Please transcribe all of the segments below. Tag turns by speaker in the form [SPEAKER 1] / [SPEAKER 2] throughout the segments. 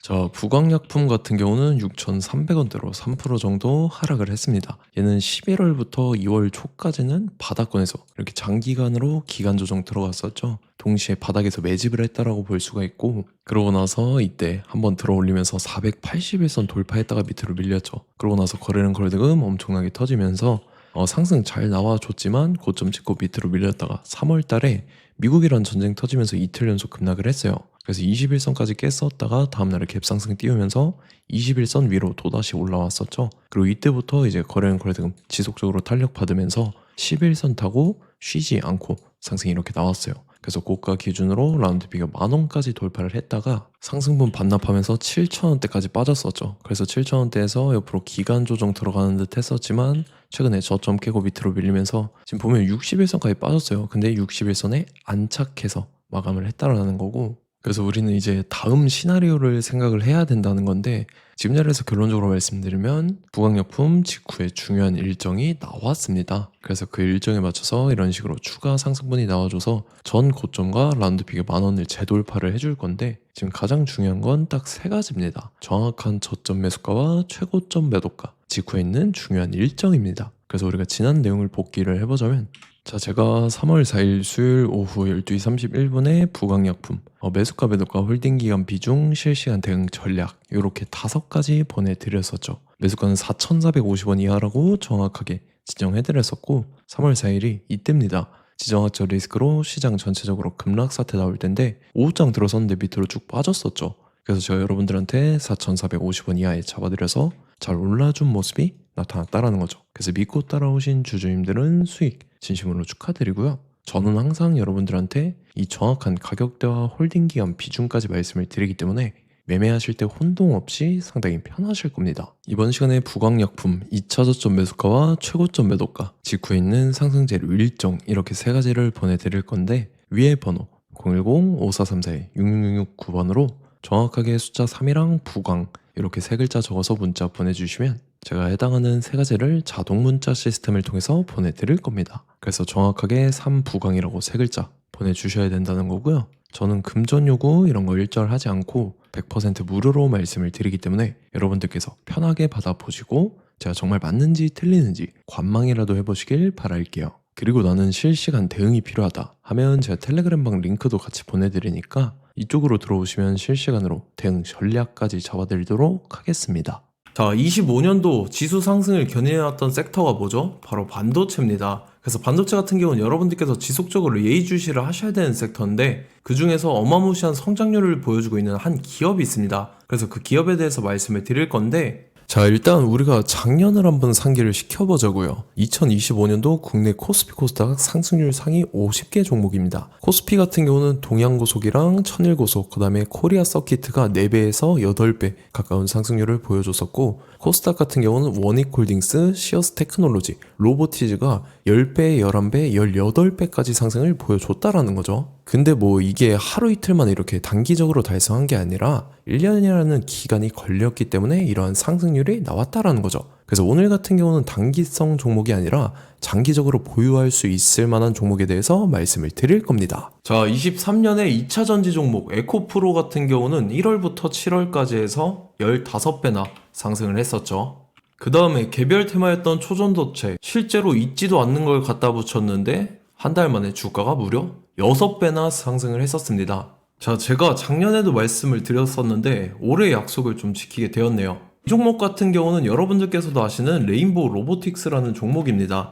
[SPEAKER 1] 자, 부광약품 같은 경우는 6,300원대로 3% 정도 하락을 했습니다. 얘는 11월부터 2월 초까지는 바닥권에서 이렇게 장기간으로 기간 조정 들어갔었죠. 동시에 바닥에서 매집을 했다라고 볼 수가 있고, 그러고 나서 이때 한번 들어올리면서 481선 돌파했다가 밑으로 밀렸죠. 그러고 나서 거래량 거래대금 엄청나게 터지면서 상승 잘 나와줬지만 고점 찍고 밑으로 밀렸다가 3월 달에 미국이란 전쟁 터지면서 이틀 연속 급락을 했어요. 그래서 21선까지 깼었다가 다음날에 갭상승 띄우면서 21선 위로 또다시 올라왔었죠. 그리고 이때부터 이제 거래량 거래대금 지속적으로 탄력 받으면서 11선 타고 쉬지 않고 상승이 이렇게 나왔어요. 그래서 고가 기준으로 라운드피가 10,000원까지 돌파를 했다가 상승분 반납하면서 7,000원대까지 빠졌었죠. 그래서 7,000원대에서 옆으로 기간 조정 들어가는 듯 했었지만 최근에 저점 깨고 밑으로 밀리면서 지금 보면 61선까지 빠졌어요. 근데 61선에 안착해서 마감을 했다라는 거고, 그래서 우리는 이제 다음 시나리오를 생각을 해야 된다는 건데, 지금 자리에서 결론적으로 말씀드리면 부강약품 직후에 중요한 일정이 나왔습니다. 그래서 그 일정에 맞춰서 이런 식으로 추가 상승분이 나와줘서 전 고점과 라운드픽의 10,000원을 재돌파를 해줄 건데, 지금 가장 중요한 건 딱 세 가지입니다. 정확한 저점 매수가와 최고점 매도가, 직후에 있는 중요한 일정입니다. 그래서 우리가 지난 내용을 복기를 해보자면, 자, 제가 3월 4일 수요일 오후 12시 31분에 부강약품 매수가 매도가 홀딩기간 비중 실시간 대응 전략 이렇게 5가지 보내드렸었죠. 매수가는 4,450원 이하라고 정확하게 지정해드렸었고, 3월 4일이 이때입니다. 지정학적 리스크로 시장 전체적으로 급락 사태 나올 텐데 오후장 들어섰는데 밑으로 쭉 빠졌었죠. 그래서 제가 여러분들한테 4,450원 이하에 잡아드려서 잘 올라준 모습이 나타났다라는 거죠. 그래서 믿고 따라오신 주주님들은 수익 진심으로 축하드리고요. 저는 항상 여러분들한테 이 정확한 가격대와 홀딩 기간 비중까지 말씀을 드리기 때문에 매매하실 때 혼동 없이 상당히 편하실 겁니다. 이번 시간에 부광약품 2차 저점 매수가와 최고점 매도가, 직후에 있는 상승재료 일정 이렇게 세 가지를 보내드릴 건데, 위에 번호 010-5434-6666-9번으로 정확하게 숫자 3이랑 부광 이렇게 세 글자 적어서 문자 보내주시면 제가 해당하는 세 가지를 자동 문자 시스템을 통해서 보내드릴 겁니다. 그래서 정확하게 3부강이라고 세 글자 보내주셔야 된다는 거고요. 저는 금전 요구 이런 거 일절하지 않고 100% 무료로 말씀을 드리기 때문에 여러분들께서 편하게 받아보시고 제가 정말 맞는지 틀리는지 관망이라도 해보시길 바랄게요. 그리고 나는 실시간 대응이 필요하다 하면 제가 텔레그램방 링크도 같이 보내드리니까 이쪽으로 들어오시면 실시간으로 대응 전략까지 잡아드리도록 하겠습니다. 자, 25년도 지수 상승을 견인해왔던 섹터가 뭐죠? 바로 반도체입니다. 그래서 반도체 같은 경우는 여러분들께서 지속적으로 예의주시를 하셔야 되는 섹터인데, 그 중에서 어마무시한 성장률을 보여주고 있는 한 기업이 있습니다. 그래서 그 기업에 대해서 말씀을 드릴 건데, 자, 일단 우리가 작년을 한번 상기를 시켜보자고요. 2025년도 국내 코스피 코스닥 상승률 상위 50개 종목입니다. 코스피 같은 경우는 동양고속이랑 천일고속, 그 다음에 코리아 서키트가 4배에서 8배 가까운 상승률을 보여줬었고, 코스닥 같은 경우는 원익홀딩스, 시어스테크놀로지, 로보티즈가 10배, 11배, 18배까지 상승을 보여줬다라는 거죠. 근데 뭐 이게 하루 이틀 만에 이렇게 단기적으로 달성한 게 아니라 1년이라는 기간이 걸렸기 때문에 이러한 상승률이 나왔다라는 거죠. 그래서 오늘 같은 경우는 단기성 종목이 아니라 장기적으로 보유할 수 있을 만한 종목에 대해서 말씀을 드릴 겁니다. 자, 23년에 2차 전지 종목 에코프로 같은 경우는 1월부터 7월까지 해서 15배나 상승을 했었죠. 그 다음에 개별 테마였던 초전도체, 실제로 있지도 않는 걸 갖다 붙였는데 한 달 만에 주가가 무려 6배나 상승을 했었습니다. 자, 제가 작년에도 말씀을 드렸었는데 올해 약속을 좀 지키게 되었네요. 이 종목 같은 경우는 여러분들께서도 아시는 레인보우 로보틱스라는 종목입니다.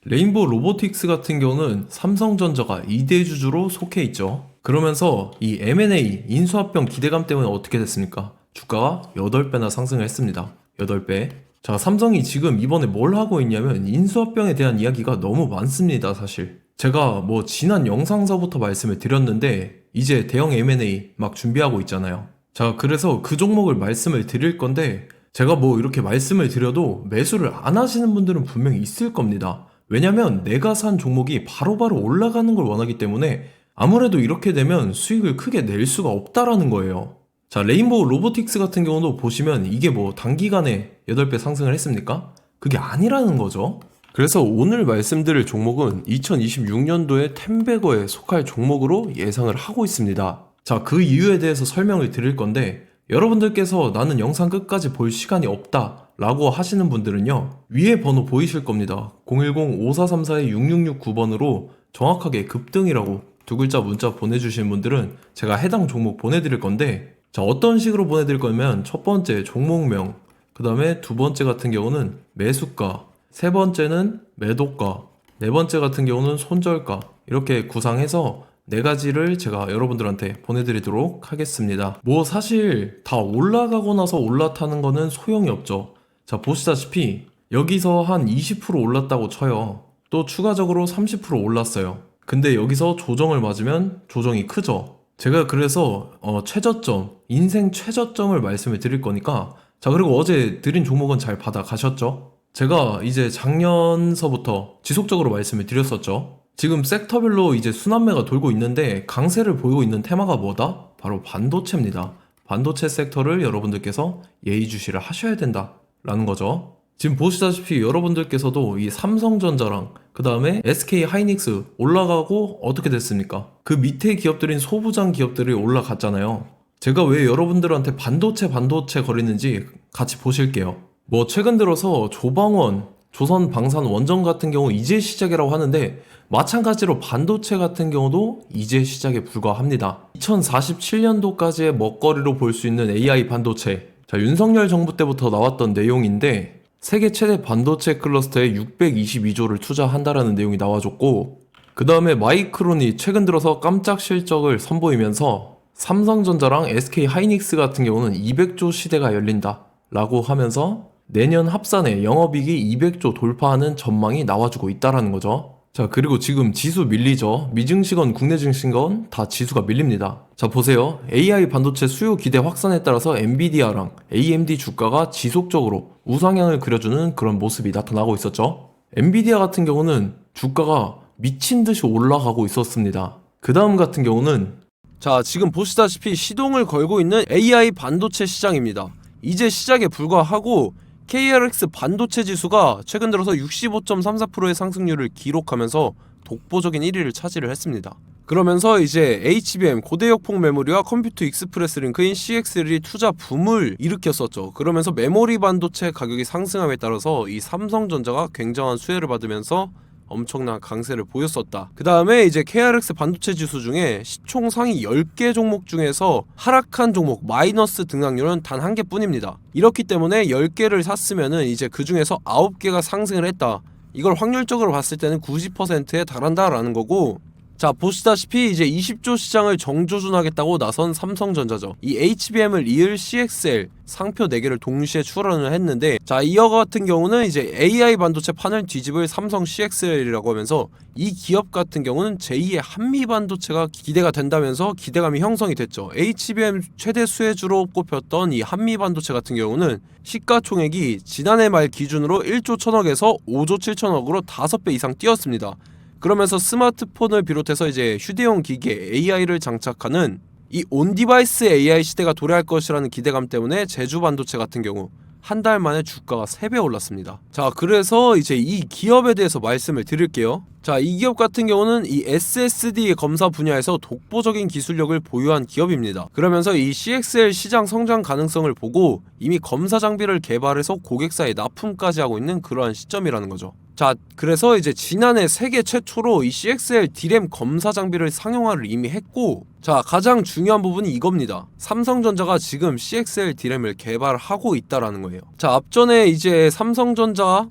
[SPEAKER 1] 레인보우 로보틱스 같은 경우는 삼성전자가 2대 주주로 속해 있죠. 그러면서 이 M&A 인수합병 기대감 때문에 어떻게 됐습니까? 주가가 8배나 상승을 했습니다. 8배. 자, 삼성이 지금 이번에 뭘 하고 있냐면 인수합병에 대한 이야기가 너무 많습니다, 사실. 제가 뭐 지난 영상서부터 말씀을 드렸는데 이제 대형 M&A 막 준비하고 있잖아요. 자, 그래서 그 종목을 말씀을 드릴 건데, 제가 뭐 이렇게 말씀을 드려도 매수를 안 하시는 분들은 분명히 있을 겁니다. 왜냐면 내가 산 종목이 바로바로 올라가는 걸 원하기 때문에 아무래도 이렇게 되면 수익을 크게 낼 수가 없다라는 거예요. 자, 레인보우 로보틱스 같은 경우도 보시면 이게 뭐 단기간에 8배 상승을 했습니까? 그게 아니라는 거죠. 그래서 오늘 말씀드릴 종목은 2026년도에 텐베거에 속할 종목으로 예상을 하고 있습니다. 자, 그 이유에 대해서 설명을 드릴 건데, 여러분들께서 나는 영상 끝까지 볼 시간이 없다 라고 하시는 분들은요, 위에 번호 보이실 겁니다. 010-5434-6669번으로 정확하게 급등이라고 두 글자 문자 보내주신 분들은 제가 해당 종목 보내드릴 건데, 자, 어떤 식으로 보내드릴 거냐면 첫 번째 종목명, 그 다음에 두 번째 같은 경우는 매수가, 세 번째는 매도가, 네 번째 같은 경우는 손절가, 이렇게 구상해서 네 가지를 제가 여러분들한테 보내드리도록 하겠습니다. 뭐 사실 다 올라가고 나서 올라타는 거는 소용이 없죠. 자, 보시다시피 여기서 한 20% 올랐다고 쳐요. 또 추가적으로 30% 올랐어요. 근데 여기서 조정을 맞으면 조정이 크죠. 제가 그래서 최저점, 인생 최저점을 말씀을 드릴 거니까, 자, 그리고 어제 드린 종목은 잘 받아가셨죠? 제가 이제 작년서부터 지속적으로 말씀을 드렸었죠. 지금 섹터별로 이제 순환매가 돌고 있는데 강세를 보이고 있는 테마가 뭐다? 바로 반도체입니다. 반도체 섹터를 여러분들께서 예의주시를 하셔야 된다라는 거죠. 지금 보시다시피 여러분들께서도 이 삼성전자랑 그 다음에 SK 하이닉스 올라가고 어떻게 됐습니까? 그 밑에 기업들인 소부장 기업들이 올라갔잖아요. 제가 왜 여러분들한테 반도체 거리는지 같이 보실게요. 뭐 최근 들어서 조방원, 조선방산원전 같은 경우 이제 시작이라고 하는데, 마찬가지로 반도체 같은 경우도 이제 시작에 불과합니다. 2047년도까지의 먹거리로 볼 수 있는 AI 반도체. 자, 윤석열 정부 때부터 나왔던 내용인데, 세계 최대 반도체 클러스터에 622조를 투자한다라는 내용이 나와줬고, 그 다음에 마이크론이 최근 들어서 깜짝 실적을 선보이면서 삼성전자랑 SK 하이닉스 같은 경우는 200조 시대가 열린다 라고 하면서 내년 합산에 영업이익이 200조 돌파하는 전망이 나와주고 있다라는 거죠. 자, 그리고 지금 지수 밀리죠. 미증시건 국내 증시건 다 지수가 밀립니다. 자, 보세요. AI 반도체 수요 기대 확산에 따라서 엔비디아랑 AMD 주가가 지속적으로 우상향을 그려주는 그런 모습이 나타나고 있었죠. 엔비디아 같은 경우는 주가가 미친 듯이 올라가고 있었습니다. 그 다음 같은 경우는, 자, 지금 보시다시피 시동을 걸고 있는 AI 반도체 시장입니다. 이제 시작에 불과하고 KRX 반도체 지수가 최근 들어서 65.34%의 상승률을 기록하면서 독보적인 1위를 차지를 했습니다. 그러면서 이제 HBM 고대역폭 메모리와 컴퓨터 익스프레스 링크인 CXL이 투자 붐을 일으켰었죠. 그러면서 메모리 반도체 가격이 상승함에 따라서 이 삼성전자가 굉장한 수혜를 받으면서 엄청난 강세를 보였었다. 그 다음에 이제 KRX 반도체 지수 중에 시총 상위 10개 종목 중에서 하락한 종목 마이너스 등락률은 단 1개 뿐입니다. 이렇기 때문에 10개를 샀으면은 이제 그 중에서 9개가 상승을 했다. 이걸 확률적으로 봤을 때는 90%에 달한다라는 거고, 자, 보시다시피 이제 20조 시장을 정조준하겠다고 나선 삼성전자죠. 이 HBM을 이을 CXL 상표 4개를 동시에 출원을 했는데, 자, 이어 같은 경우는 이제 AI 반도체 판을 뒤집을 삼성 CXL이라고 하면서 이 기업 같은 경우는 제2의 한미 반도체가 기대가 된다면서 기대감이 형성이 됐죠. HBM 최대 수혜주로 꼽혔던 이 한미 반도체 같은 경우는 시가총액이 지난해 말 기준으로 1조 1천억에서 5조 7천억으로 5배 이상 뛰었습니다. 그러면서 스마트폰을 비롯해서 이제 휴대용 기기에 AI를 장착하는 이 온디바이스 AI 시대가 도래할 것이라는 기대감 때문에 제주 반도체 같은 경우 한 달 만에 주가가 3배 올랐습니다. 자, 그래서 이제 이 기업에 대해서 말씀을 드릴게요. 자, 이 기업 같은 경우는 이 SSD 검사 분야에서 독보적인 기술력을 보유한 기업입니다. 그러면서 이 CXL 시장 성장 가능성을 보고 이미 검사 장비를 개발해서 고객사에 납품까지 하고 있는 그러한 시점이라는 거죠. 자, 그래서 이제 지난해 세계 최초로 이 CXL D램 검사 장비를 상용화를 이미 했고, 자, 가장 중요한 부분이 이겁니다. 삼성전자가 지금 CXL D램을 개발하고 있다라는 거예요. 자, 앞전에 이제 삼성전자가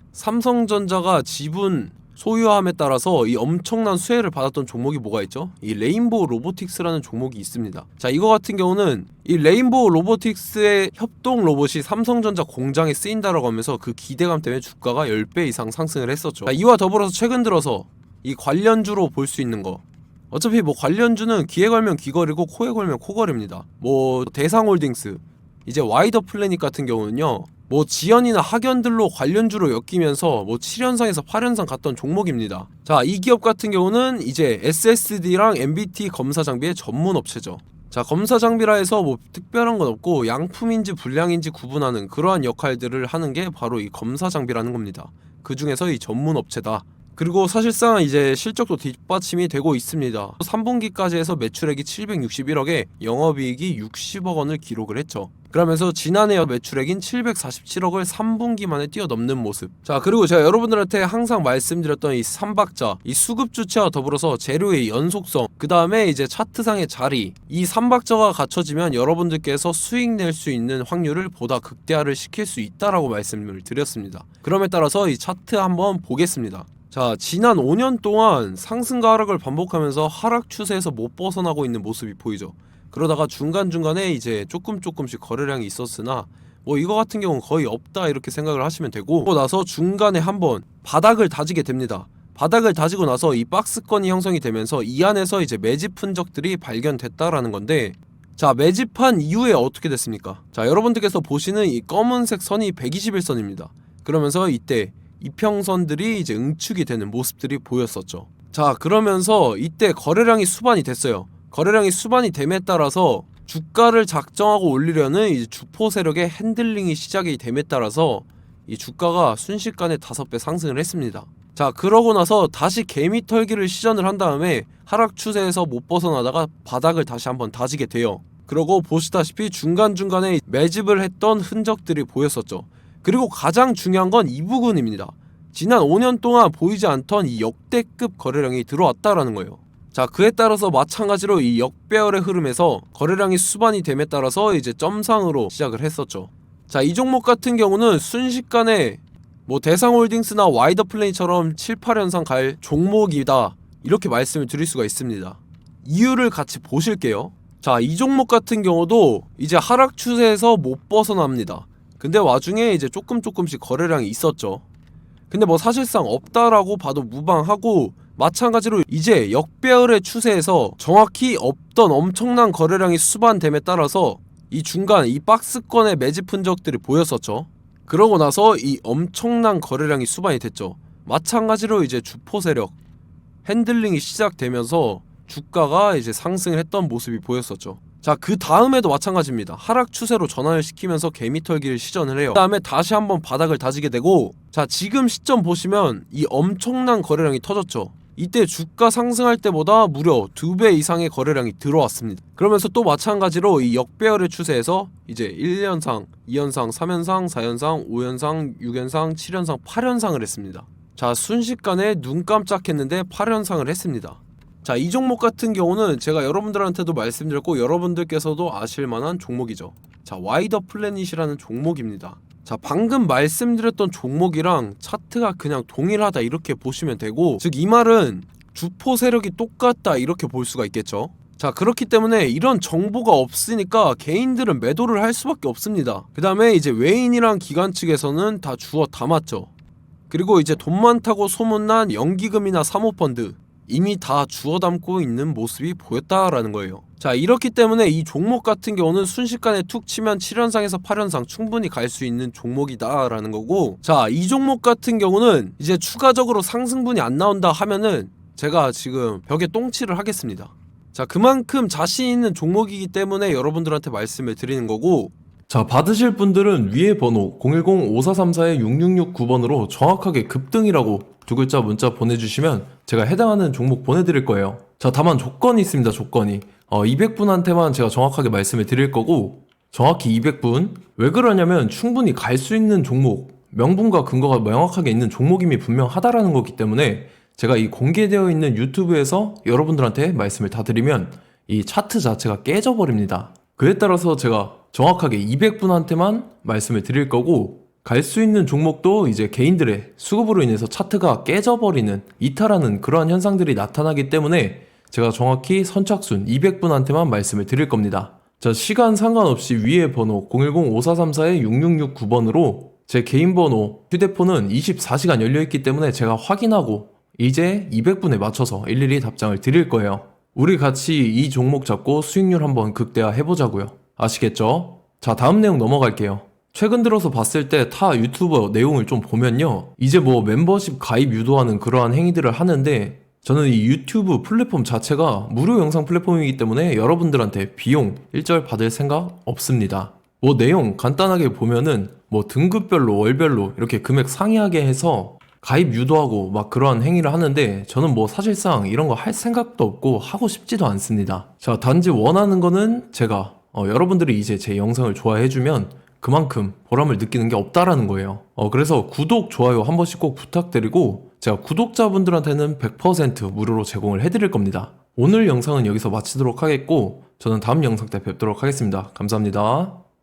[SPEAKER 1] 지분 소유함에 따라서 이 엄청난 수혜를 받았던 종목이 뭐가 있죠? 이 레인보우 로보틱스라는 종목이 있습니다. 자, 이거 같은 경우는 이 레인보우 로보틱스의 협동 로봇이 삼성전자 공장에 쓰인다라고 하면서 그 기대감 때문에 주가가 10배 이상 상승을 했었죠. 자, 이와 더불어서 최근 들어서 이 관련주로 볼 수 있는 거, 어차피 뭐 관련주는 귀에 걸면 귀걸이고 코에 걸면 코걸입니다. 뭐 대상홀딩스, 이제 와이더 플래닛 같은 경우는요, 뭐 지연이나 학연들로 관련주로 엮이면서 뭐 7연상에서 8연상 갔던 종목입니다. 자, 이 기업 같은 경우는 이제 SSD랑 MBT 검사 장비의 전문 업체죠. 자, 검사 장비라 해서 뭐 특별한 건 없고 양품인지 불량인지 구분하는 그러한 역할들을 하는 게 바로 이 검사 장비라는 겁니다. 그 중에서 이 전문 업체다.
[SPEAKER 2] 그리고 사실상 이제 실적도 뒷받침이 되고 있습니다. 3분기까지 해서 매출액이 761억에 영업이익이 60억 원을 기록을 했죠. 그러면서 지난해 매출액인 747억을 3분기 만에 뛰어넘는 모습. 자, 그리고 제가 여러분들한테 항상 말씀드렸던 이 3박자, 이 수급 주체와 더불어서 재료의 연속성, 그 다음에 이제 차트상의 자리, 이 3박자가 갖춰지면 여러분들께서 수익 낼 수 있는 확률을 보다 극대화를 시킬 수 있다라고 말씀을 드렸습니다. 그럼에 따라서 이 차트 한번 보겠습니다. 자, 지난 5년 동안 상승과 하락을 반복하면서 하락 추세에서 못 벗어나고 있는 모습이 보이죠. 그러다가 중간중간에 이제 조금씩 거래량이 있었으나 뭐 이거 같은 경우는 거의 없다 이렇게 생각을 하시면 되고, 그러고 나서 중간에 한번 바닥을 다지게 됩니다. 바닥을 다지고 나서 이 박스권이 형성이 되면서 이 안에서 이제 매집 흔적들이 발견됐다라는 건데, 자, 매집한 이후에 어떻게 됐습니까? 자, 여러분들께서 보시는 이 검은색 선이 121선입니다. 그러면서 이때 이평선들이 이제 응축이 되는 모습들이 보였었죠. 자, 그러면서 이때 거래량이 수반이 됐어요. 거래량이 수반이 됨에 따라서 주가를 작정하고 올리려는 이제 주포 세력의 핸들링이 시작이 됨에 따라서 이 주가가 순식간에 5배 상승을 했습니다. 자, 그러고 나서 다시 개미 털기를 시전을 한 다음에 하락 추세에서 못 벗어나다가 바닥을 다시 한번 다지게 돼요. 그러고 보시다시피 중간중간에 매집을 했던 흔적들이 보였었죠. 그리고 가장 중요한 건 이 부분입니다. 지난 5년 동안 보이지 않던 이 역대급 거래량이 들어왔다라는 거예요. 자, 그에 따라서 마찬가지로 이 역배열의 흐름에서 거래량이 수반이 됨에 따라서 이제 점상으로 시작을 했었죠. 자, 이 종목 같은 경우는 순식간에 뭐 대상홀딩스나 와이더플레이처럼 7, 8연상 갈 종목이다 이렇게 말씀을 드릴 수가 있습니다. 이유를 같이 보실게요. 자, 이 종목 같은 경우도 이제 하락 추세에서 못 벗어납니다. 근데 와중에 이제 조금씩 거래량이 있었죠. 근데 뭐 사실상 없다라고 봐도 무방하고, 마찬가지로 이제 역배열의 추세에서 정확히 없던 엄청난 거래량이 수반됨에 따라서 이 중간 이 박스권의 매집 흔적들이 보였었죠. 그러고 나서 이 엄청난 거래량이 수반이 됐죠. 마찬가지로 이제 주포 세력 핸들링이 시작되면서 주가가 이제 상승을 했던 모습이 보였었죠. 자, 그 다음에도 마찬가지입니다. 하락 추세로 전환을 시키면서 개미 털기를 시전을 해요. 그 다음에 다시 한번 바닥을 다지게 되고, 자, 지금 시점 보시면 이 엄청난 거래량이 터졌죠. 이때 주가 상승할 때보다 무려 2배 이상의 거래량이 들어왔습니다. 그러면서 또 마찬가지로 이 역배열의 추세에서 이제 1연상, 2연상, 3연상, 4연상, 5연상, 6연상, 7연상, 8연상을 했습니다. 자, 순식간에 눈 깜짝했는데 8연상을 했습니다. 자, 이 종목 같은 경우는 제가 여러분들한테도 말씀드렸고 여러분들께서도 아실만한 종목이죠. 자, 와이더 플래닛이라는 종목입니다. 자, 방금 말씀드렸던 종목이랑 차트가 그냥 동일하다 이렇게 보시면 되고, 즉 이 말은 주포 세력이 똑같다 이렇게 볼 수가 있겠죠. 자, 그렇기 때문에 이런 정보가 없으니까 개인들은 매도를 할 수밖에 없습니다. 그 다음에 이제 외인이랑 기관 측에서는 다 주워 담았죠. 그리고 이제 돈 많다고 소문난 연기금이나 사모펀드 이미 다 주워 담고 있는 모습이 보였다라는 거예요. 자, 이렇기 때문에 이 종목 같은 경우는 순식간에 툭 치면 7연상에서 8연상 충분히 갈 수 있는 종목이다라는 거고, 자, 이 종목 같은 경우는 이제 추가적으로 상승분이 안 나온다 하면은 제가 지금 벽에 똥칠을 하겠습니다. 자, 그만큼 자신 있는 종목이기 때문에 여러분들한테 말씀을 드리는 거고,
[SPEAKER 1] 자, 받으실 분들은 위에 번호 010-5434-6669번으로 정확하게 급등이라고 두 글자 문자 보내주시면 제가 해당하는 종목 보내드릴 거예요. 자, 다만 조건이 있습니다. 조건이 200분한테만 제가 정확하게 말씀을 드릴 거고, 정확히 200분. 왜 그러냐면 충분히 갈 수 있는 종목, 명분과 근거가 명확하게 있는 종목임이 분명하다라는 거기 때문에 제가 이 공개되어 있는 유튜브에서 여러분들한테 말씀을 다 드리면 이 차트 자체가 깨져버립니다. 그에 따라서 제가 정확하게 200분한테만 말씀을 드릴 거고, 갈 수 있는 종목도 이제 개인들의 수급으로 인해서 차트가 깨져버리는, 이탈하는 그러한 현상들이 나타나기 때문에 제가 정확히 선착순 200분한테만 말씀을 드릴 겁니다. 자, 시간 상관없이 위에 번호 010-5434-6669번으로 제 개인 번호, 휴대폰은 24시간 열려있기 때문에 제가 확인하고 이제 200분에 맞춰서 일일이 답장을 드릴 거예요. 우리 같이 이 종목 잡고 수익률 한번 극대화 해보자고요. 아시겠죠? 자, 다음 내용 넘어갈게요. 최근 들어서 봤을 때 타 유튜버 내용을 좀 보면요, 이제 뭐 멤버십 가입 유도하는 그러한 행위들을 하는데, 저는 이 유튜브 플랫폼 자체가 무료 영상 플랫폼이기 때문에 여러분들한테 비용 일절 받을 생각 없습니다. 뭐 내용 간단하게 보면은 뭐 등급별로 월별로 이렇게 금액 상이하게 해서 가입 유도하고 막 그러한 행위를 하는데 저는 뭐 사실상 이런 거 할 생각도 없고 하고 싶지도 않습니다. 자, 단지 원하는 거는 제가 여러분들이 이제 제 영상을 좋아해주면 그만큼 보람을 느끼는 게 없다라는 거예요. 그래서 구독, 좋아요 한 번씩 꼭 부탁드리고 제가 구독자분들한테는 100% 무료로 제공을 해드릴 겁니다. 오늘 영상은 여기서 마치도록 하겠고 저는 다음 영상 때 뵙도록 하겠습니다. 감사합니다.